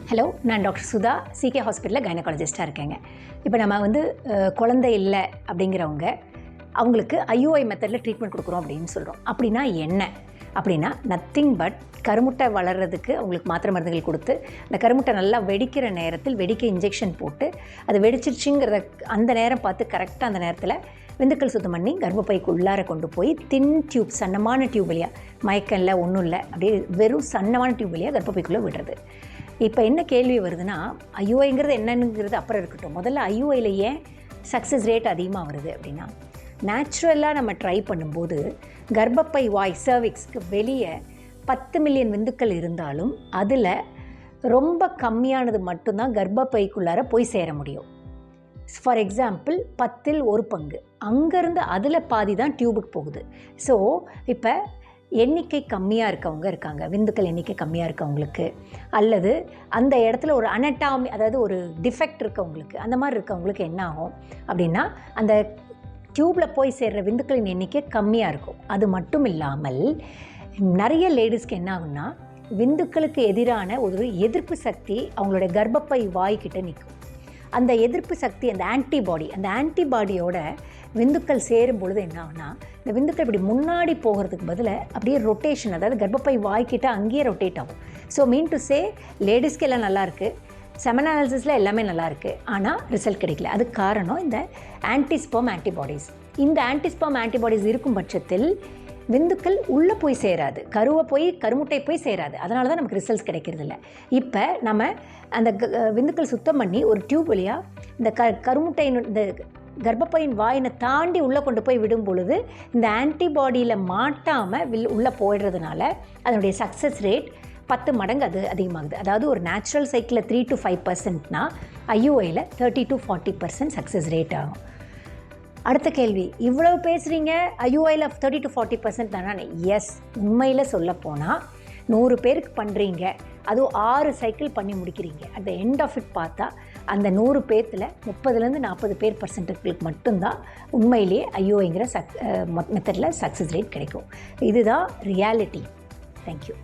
Hello, நான் doctor Sudha, சிகே ஹாஸ்பிட்டலில் கைனகாலஜிஸ்ட்டாக இருக்கேங்க. இப்போ நம்ம குழந்தை இல்லை அப்படிங்கிறவங்க அவங்களுக்கு ஐயுஐ மெத்தடில் ட்ரீட்மெண்ட் கொடுக்குறோம் அப்படின்னு சொல்கிறோம். அப்படின்னா என்ன அப்படின்னா, நத்திங் பட் கருமுட்டை வளர்கிறதுக்கு அவங்களுக்கு மாத்திரை மருந்துகள் கொடுத்து அந்த கருமுட்டை நல்லா வெடிக்கிற நேரத்தில் வெடிக்க இன்ஜெக்ஷன் போட்டு அது வெடிச்சிருச்சுங்கிறத அந்த நேரம் பார்த்து கரெக்டாக அந்த நேரத்தில் விந்துக்கள் சுத்தம் பண்ணி கர்ப்பப்பைக்கு உள்ளார கொண்டு போய் தின் டியூப், சன்னமான டியூப் வழியாக, மயக்கம் இல்லை ஒன்றும் இல்லை, அப்படியே வெறும் சன்னமான டியூப் வழியாக கர்ப்பப்பைக்குள்ளே விடுறது. இப்போ என்ன கேள்வி வருதுன்னா, ஐயுஐங்கிறது என்னங்கிறது அப்புறம் இருக்கட்டும். முதல்ல ஐயுஐயில் ஏன் சக்ஸஸ் ரேட் அதிகமாக வருது அப்படின்னா, நேச்சுரலாக நம்ம ட்ரை பண்ணும்போது கர்ப்பப்பை வாய் சர்விக்ஸ்க்கு வெளியே 10 மில்லியன் விந்துக்கள் இருந்தாலும் அதில் ரொம்ப கம்மியானது மட்டும்தான் கர்ப்பப்பைக்குள்ளார போய் சேர முடியும். ஃபார் எக்ஸாம்பிள் 10ல் 1 பங்கு அங்கேருந்து அதில் பாதி தான் டியூபுக்கு போகுது. ஸோ இப்போ எண்ணிக்கை கம்மியாக இருக்கவங்க இருக்காங்க, விந்துக்கள் எண்ணிக்கை கம்மியாக இருக்கவங்களுக்கு, அல்லது அந்த இடத்துல ஒரு அனட்டாமி, அதாவது ஒரு டிஃபெக்ட் இருக்கவங்களுக்கு, அந்த மாதிரி இருக்கவங்களுக்கு என்ன ஆகும் அப்படின்னா, அந்த டியூப்பில் போய் சேர்கிற விந்துக்களின் எண்ணிக்கை கம்மியாக இருக்கும். அது மட்டும் இல்லாமல் நிறைய லேடிஸ்க்கு என்ன ஆகுன்னா, விந்துக்களுக்கு எதிரான ஒரு எதிர்ப்பு சக்தி அவங்களுடைய கர்ப்பப்பை வாய்க்கிட்ட நிற்கும். அந்த எதிர்ப்பு சக்தி, அந்த ஆன்டிபாடியோட விந்துக்கள் சேரும் பொழுது என்ன ஆகுனா, இந்த விந்துக்கள் இப்படி முன்னாடி போகிறதுக்கு பதிலாக அப்படியே ரொட்டேஷன், அதாவது கர்ப்பப்பை வாய்க்கிட்ட அங்கேயே ரொட்டேட் ஆகும். ஸோ மீன் டு சே, லேடிஸ்க்கு எல்லாம் நல்லாயிருக்கு, செமன் அனாலிசிஸில் எல்லாமே நல்லாயிருக்கு, ஆனால் ரிசல்ட் கிடைக்கல. அதுக்கு காரணம் இந்த ஆன்டிஸ்பெர்ம் ஆன்டிபாடிஸ். இந்த ஆன்டிஸ்பெர்ம் ஆன்டிபாடிஸ் இருக்கும் பட்சத்தில் விந்துக்கள் உள்ளே போய் சேராது, கருமுட்டை போய் சேராது. அதனால தான் நமக்கு ரிசல்ட்ஸ் கிடைக்கிறதில்ல. இப்போ நம்ம அந்த விந்துக்கள் சுத்தம் பண்ணி ஒரு டியூப் வழியாக இந்த கருமுட்டையின், இந்த கர்ப்பப்பையின் வாயினை தாண்டி உள்ளே கொண்டு போய் விடும் பொழுது இந்த ஆன்டிபாடியில் மாட்டாமல் உள்ளே போயிடுறதுனால அதனுடைய சக்ஸஸ் ரேட் 10 மடங்கு அது அதிகமாகுது. அதாவது ஒரு நேச்சுரல் சைக்கிளில் 3 to 5%னா ஐயுஐயில் 30 to 40% சக்ஸஸ் ரேட் ஆகும். அடுத்த கேள்வி, இவ்வளவு பேசுகிறீங்க, ஐயுஐயில் 30 to 40% தானே? எஸ், உண்மையில் சொல்லப்போனால் 100 பேருக்கு பண்ணுறீங்க, அதுவும் 6 சைக்கிள் பண்ணி முடிக்கிறீங்க. At the end of it பார்த்தா அந்த 100 பேர்த்தில் 30லேருந்து 40 பேர் மட்டும்தான் உண்மையிலேயே ஐயுஐங்கிற மெத்தடில் சக்ஸஸ் ரேட் கிடைக்கும். இதுதான் ரியாலிட்டி. தேங்க்யூ.